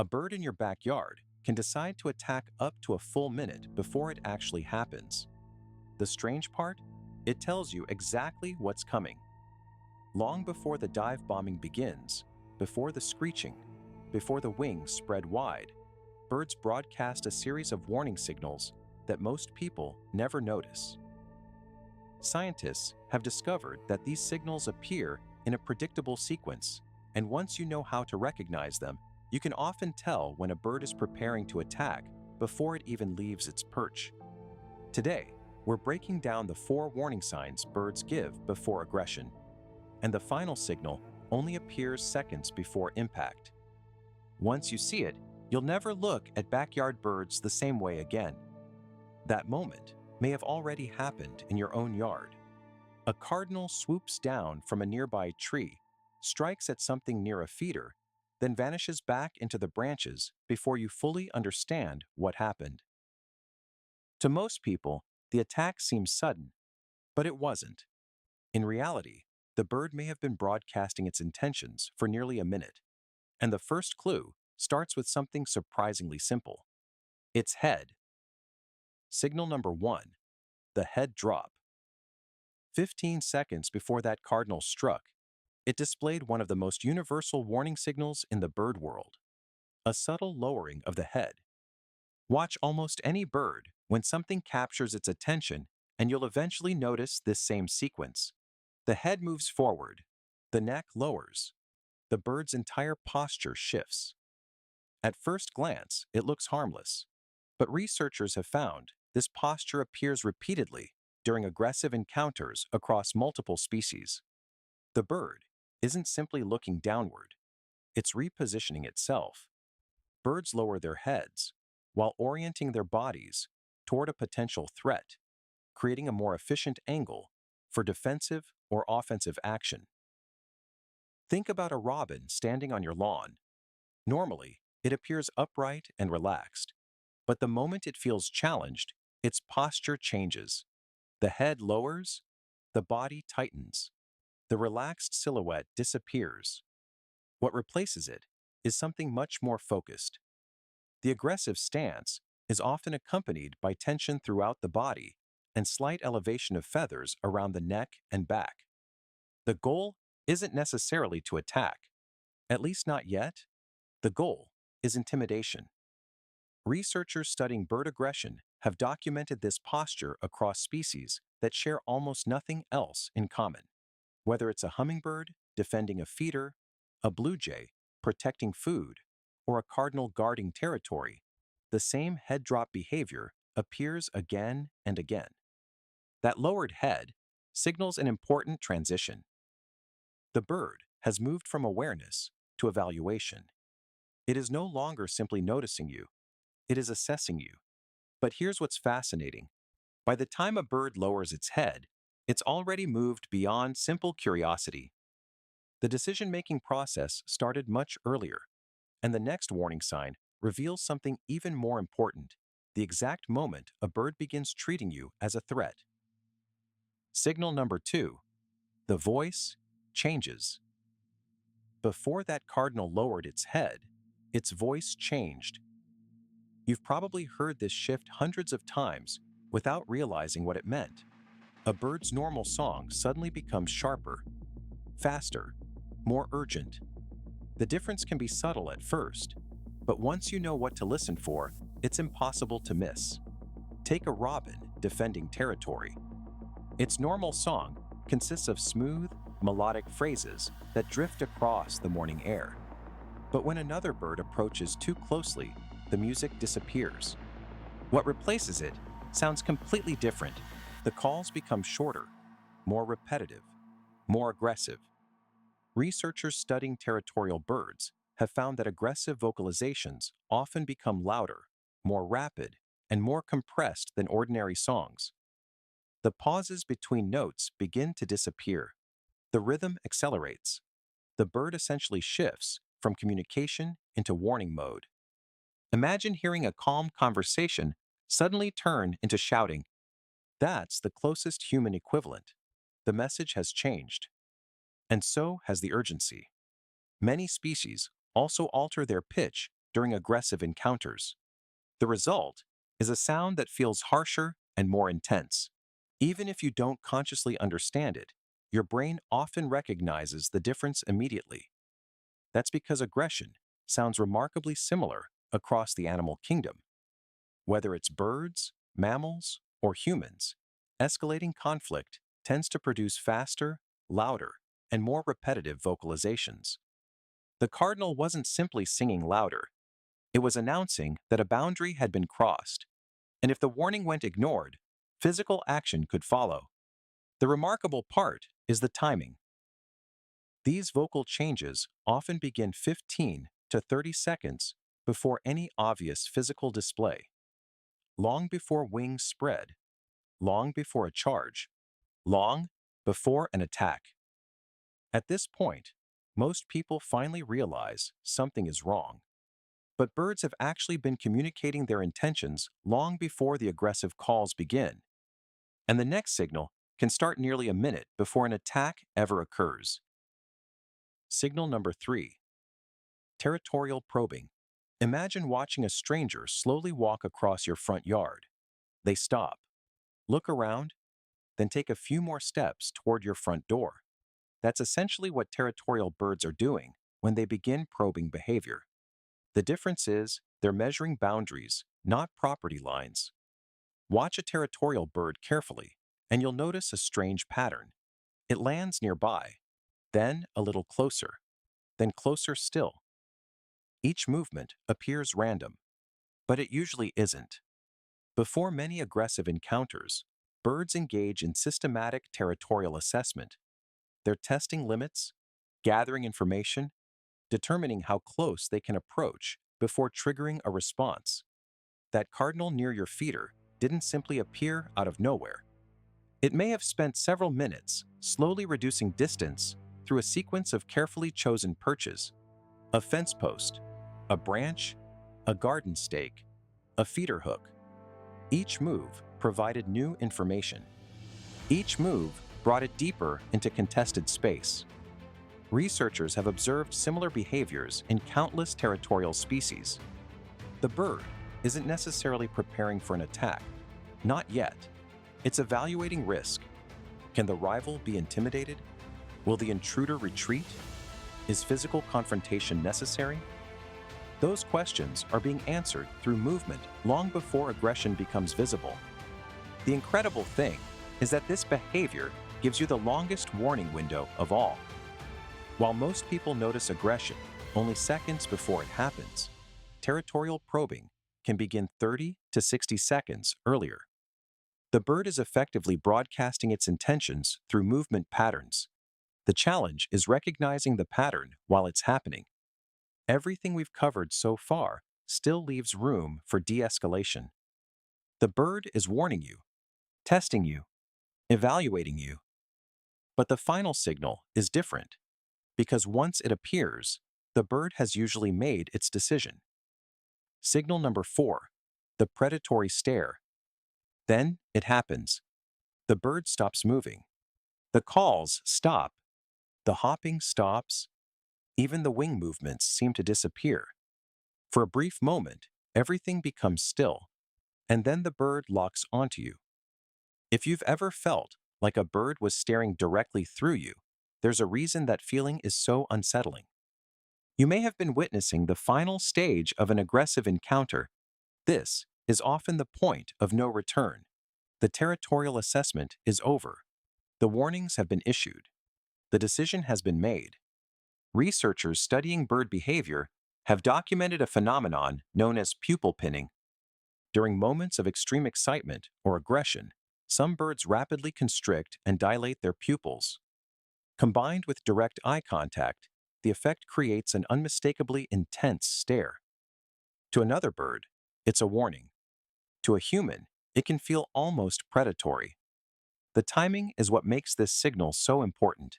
A bird in your backyard can decide to attack up to a full minute before it actually happens. The strange part? It tells you exactly what's coming. Long before the dive bombing begins, before the screeching, before the wings spread wide, birds broadcast a series of warning signals that most people never notice. Scientists have discovered that these signals appear in a predictable sequence, and once you know how to recognize them, you can often tell when a bird is preparing to attack before it even leaves its perch. Today, we're breaking down the 4 warning signs birds give before aggression, and the final signal only appears seconds before impact. Once you see it, you'll never look at backyard birds the same way again. That moment may have already happened in your own yard. A cardinal swoops down from a nearby tree, strikes at something near a feeder, then vanishes back into the branches before you fully understand what happened. To most people, the attack seems sudden, but it wasn't. In reality, the bird may have been broadcasting its intentions for nearly a minute, and the first clue starts with something surprisingly simple: its head. Signal number 1: the head drop. 15 seconds before that cardinal struck, it displayed one of the most universal warning signals in the bird world: a subtle lowering of the head. Watch almost any bird when something captures its attention, and you'll eventually notice this same sequence. The head moves forward, the neck lowers, the bird's entire posture shifts. At first glance, it looks harmless, but researchers have found this posture appears repeatedly during aggressive encounters across multiple species. The bird isn't simply looking downward, it's repositioning itself. Birds lower their heads while orienting their bodies toward a potential threat, creating a more efficient angle for defensive or offensive action. Think about a robin standing on your lawn. Normally, it appears upright and relaxed, but the moment it feels challenged, its posture changes. The head lowers, the body tightens, the relaxed silhouette disappears. What replaces it is something much more focused. The aggressive stance is often accompanied by tension throughout the body and slight elevation of feathers around the neck and back. The goal isn't necessarily to attack, at least not yet. The goal is intimidation. Researchers studying bird aggression have documented this posture across species that share almost nothing else in common. Whether it's a hummingbird defending a feeder, a blue jay protecting food, or a cardinal guarding territory, the same head drop behavior appears again and again. That lowered head signals an important transition. The bird has moved from awareness to evaluation. It is no longer simply noticing you, it is assessing you. But here's what's fascinating. By the time a bird lowers its head, it's already moved beyond simple curiosity. The decision-making process started much earlier, and the next warning sign reveals something even more important: the exact moment a bird begins treating you as a threat. Signal number 2: the voice changes. Before that cardinal lowered its head, its voice changed. You've probably heard this shift hundreds of times without realizing what it meant. A bird's normal song suddenly becomes sharper, faster, more urgent. The difference can be subtle at first, but once you know what to listen for, it's impossible to miss. Take a robin defending territory. Its normal song consists of smooth, melodic phrases that drift across the morning air. But when another bird approaches too closely, the music disappears. What replaces it sounds completely different. The calls become shorter, more repetitive, more aggressive. Researchers studying territorial birds have found that aggressive vocalizations often become louder, more rapid, and more compressed than ordinary songs. The pauses between notes begin to disappear. The rhythm accelerates. The bird essentially shifts from communication into warning mode. Imagine hearing a calm conversation suddenly turn into shouting. That's the closest human equivalent. The message has changed, and so has the urgency. Many species also alter their pitch during aggressive encounters. The result is a sound that feels harsher and more intense. Even if you don't consciously understand it, your brain often recognizes the difference immediately. That's because aggression sounds remarkably similar across the animal kingdom. Whether it's birds, mammals, or humans, escalating conflict tends to produce faster, louder, and more repetitive vocalizations. The cardinal wasn't simply singing louder, it was announcing that a boundary had been crossed, and if the warning went ignored, physical action could follow. The remarkable part is the timing. These vocal changes often begin 15 to 30 seconds before any obvious physical display, long before wings spread, long before a charge, long before an attack. At this point, most people finally realize something is wrong. But birds have actually been communicating their intentions long before the aggressive calls begin, and the next signal can start nearly a minute before an attack ever occurs. Signal number 3. Territorial probing. Imagine watching a stranger slowly walk across your front yard. They stop, look around, then take a few more steps toward your front door. That's essentially what territorial birds are doing when they begin probing behavior. The difference is they're measuring boundaries, not property lines. Watch a territorial bird carefully, and you'll notice a strange pattern. It lands nearby, then a little closer, then closer still. Each movement appears random, but it usually isn't. Before many aggressive encounters, birds engage in systematic territorial assessment. They're testing limits, gathering information, determining how close they can approach before triggering a response. That cardinal near your feeder didn't simply appear out of nowhere. It may have spent several minutes slowly reducing distance through a sequence of carefully chosen perches: a fence post, a branch, a garden stake, a feeder hook. Each move provided new information. Each move brought it deeper into contested space. Researchers have observed similar behaviors in countless territorial species. The bird isn't necessarily preparing for an attack. Not yet. It's evaluating risk. Can the rival be intimidated? Will the intruder retreat? Is physical confrontation necessary? Those questions are being answered through movement long before aggression becomes visible. The incredible thing is that this behavior gives you the longest warning window of all. While most people notice aggression only seconds before it happens, territorial probing can begin 30 to 60 seconds earlier. The bird is effectively broadcasting its intentions through movement patterns. The challenge is recognizing the pattern while it's happening. Everything we've covered so far still leaves room for de-escalation. The bird is warning you, testing you, evaluating you. But the final signal is different, because once it appears, the bird has usually made its decision. Signal number 4, the predatory stare. Then it happens. The bird stops moving. The calls stop. The hopping stops. Even the wing movements seem to disappear. For a brief moment, everything becomes still, and then the bird locks onto you. If you've ever felt like a bird was staring directly through you, there's a reason that feeling is so unsettling. You may have been witnessing the final stage of an aggressive encounter. This is often the point of no return. The territorial assessment is over. The warnings have been issued. The decision has been made. Researchers studying bird behavior have documented a phenomenon known as pupil pinning. During moments of extreme excitement or aggression, some birds rapidly constrict and dilate their pupils. Combined with direct eye contact, the effect creates an unmistakably intense stare. To another bird, it's a warning. To a human, it can feel almost predatory. The timing is what makes this signal so important.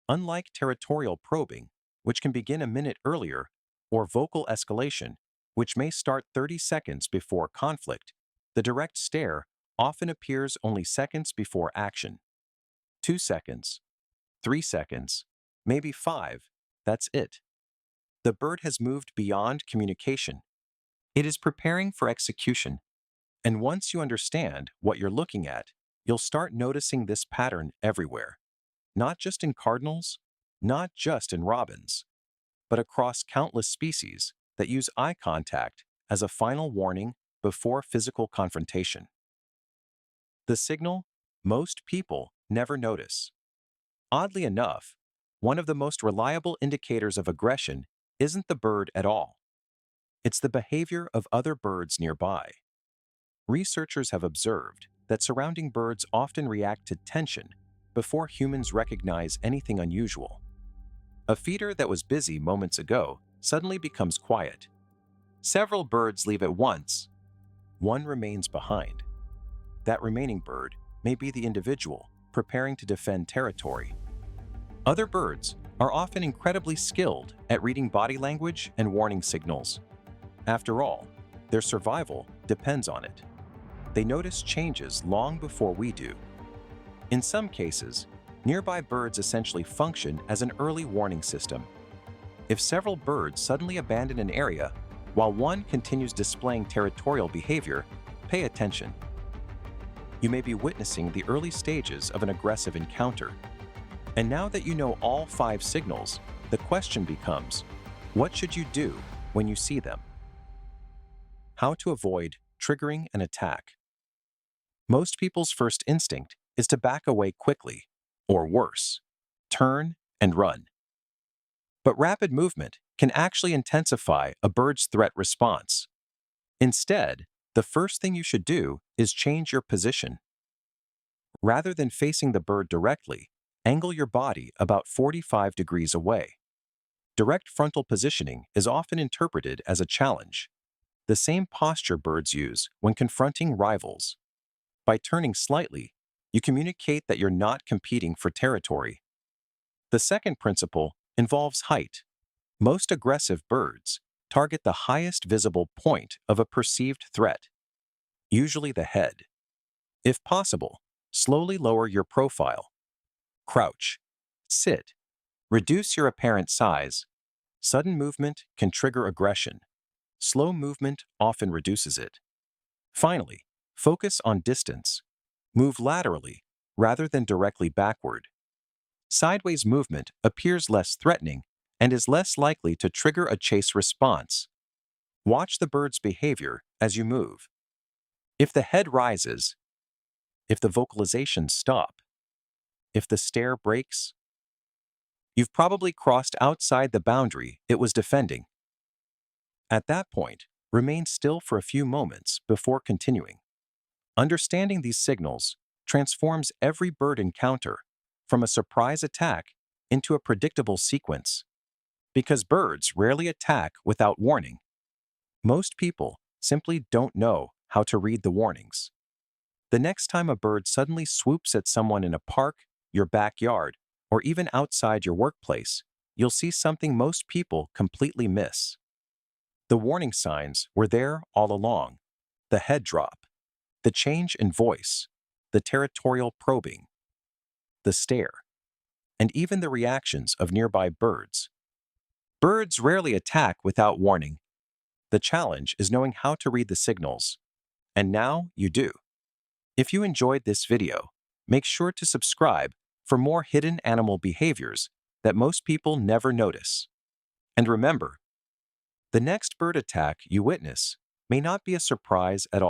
Unlike territorial probing, which can begin a minute earlier, or vocal escalation, which may start 30 seconds before conflict, the direct stare often appears only seconds before action. 2 seconds, 3 seconds, maybe 5, that's it. The bird has moved beyond communication. It is preparing for execution. And once you understand what you're looking at, you'll start noticing this pattern everywhere. Not just in cardinals, not just in robins, but across countless species that use eye contact as a final warning before physical confrontation. The signal most people never notice. Oddly enough, one of the most reliable indicators of aggression isn't the bird at all. It's the behavior of other birds nearby. Researchers have observed that surrounding birds often react to tension before humans recognize anything unusual. A feeder that was busy moments ago suddenly becomes quiet. Several birds leave at once. One remains behind. That remaining bird may be the individual preparing to defend territory. Other birds are often incredibly skilled at reading body language and warning signals. After all, their survival depends on it. They notice changes long before we do. In some cases, nearby birds essentially function as an early warning system. If several birds suddenly abandon an area while one continues displaying territorial behavior, pay attention. You may be witnessing the early stages of an aggressive encounter. And now that you know all 5 signals, the question becomes, what should you do when you see them? How to avoid triggering an attack. Most people's first instinct is to back away quickly, or worse, turn and run. But rapid movement can actually intensify a bird's threat response. Instead, the first thing you should do is change your position. Rather than facing the bird directly, angle your body about 45 degrees away. Direct frontal positioning is often interpreted as a challenge, the same posture birds use when confronting rivals. By turning slightly, you communicate that you're not competing for territory. The second principle involves height. Most aggressive birds target the highest visible point of a perceived threat, usually the head. If possible, slowly lower your profile. Crouch, sit, reduce your apparent size. Sudden movement can trigger aggression. Slow movement often reduces it. Finally, focus on distance. Move laterally rather than directly backward. Sideways movement appears less threatening and is less likely to trigger a chase response. Watch the bird's behavior as you move. If the head rises, if the vocalizations stop, if the stare breaks, you've probably crossed outside the boundary it was defending. At that point, remain still for a few moments before continuing. Understanding these signals transforms every bird encounter from a surprise attack into a predictable sequence. Because birds rarely attack without warning, most people simply don't know how to read the warnings. The next time a bird suddenly swoops at someone in a park, your backyard, or even outside your workplace, you'll see something most people completely miss. The warning signs were there all along. The head drop, the change in voice, the territorial probing, the stare, and even the reactions of nearby birds. Birds rarely attack without warning. The challenge is knowing how to read the signals. And now you do. If you enjoyed this video, make sure to subscribe for more hidden animal behaviors that most people never notice. And remember, the next bird attack you witness may not be a surprise at all.